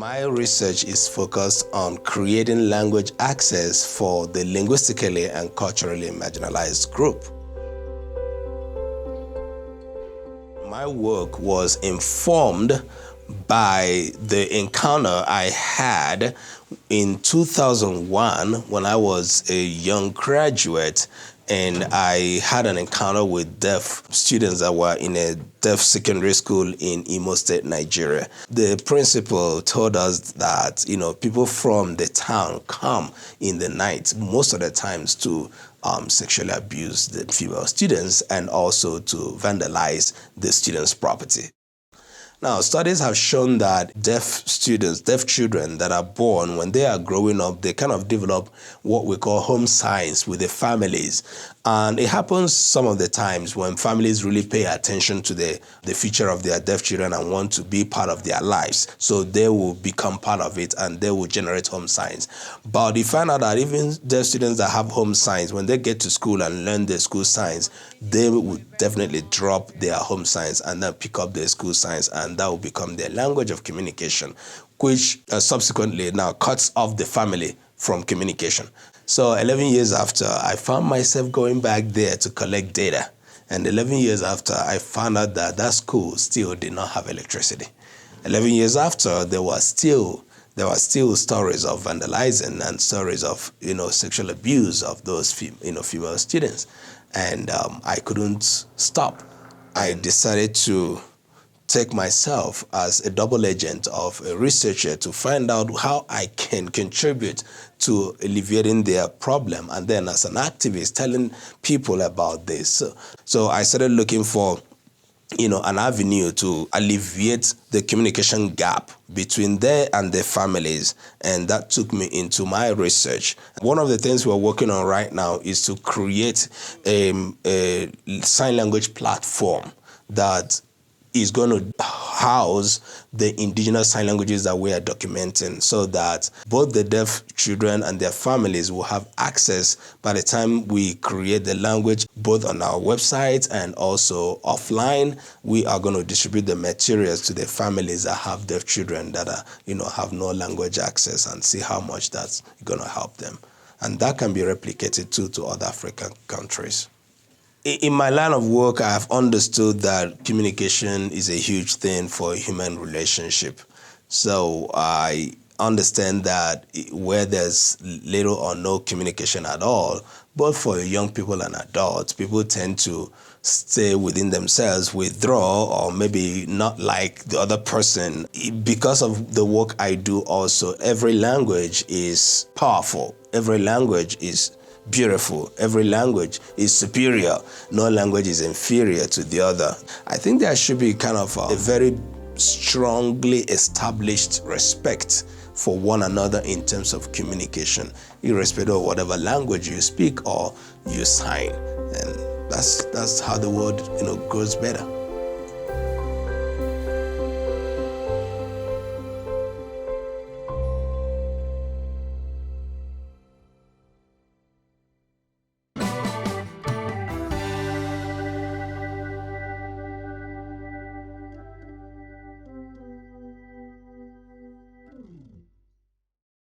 My research is focused on creating language access for the linguistically and culturally marginalized group. My work was informed by the encounter I had in 2001 when I was a young graduate, and I had an encounter with deaf students that were in a deaf secondary school in Imo State, Nigeria. The principal told us that, people from the town come in the night, most of the times to sexually abuse the female students and also to vandalize the students' property. Now, studies have shown that deaf children that are born, when they are growing up, they kind of develop what we call home signs with the families. And it happens some of the times when families really pay attention to the future of their deaf children and want to be part of their lives. So they will become part of it and they will generate home signs. But you find out that even deaf students that have home signs, when they get to school and learn the school signs, they will definitely drop their home signs and then pick up their school signs, and that will become their language of communication, which subsequently now cuts off the family from communication. So 11 years after, I found myself going back there to collect data. And 11 years after, I found out that that school still did not have electricity. 11 years after, there were still stories of vandalizing and stories of sexual abuse of those female students. And I couldn't stop. I decided to take myself as a double agent of a researcher to find out how I can contribute to alleviating their problem, and then as an activist telling people about this. So I started looking for an avenue to alleviate the communication gap between them and their families, and that took me into my research. One of the things we're working on right now is to create a sign language platform that is going to house the indigenous sign languages that we are documenting, so that both the deaf children and their families will have access by the time we create the language, both on our website and also offline. We are going to distribute the materials to the families that have deaf children that are, have no language access, and see how much that's going to help them. And that can be replicated too to other African countries. In my line of work, I have understood that communication is a huge thing for a human relationship. So I understand that where there's little or no communication at all, both for young people and adults, people tend to stay within themselves, withdraw, or maybe not like the other person. Because of the work I do also, every language is powerful. Every language is beautiful. Every language is superior. No language is inferior to the other. I think there should be kind of a very strongly established respect for one another in terms of communication, irrespective of whatever language you speak or you sign. And that's how the world grows better.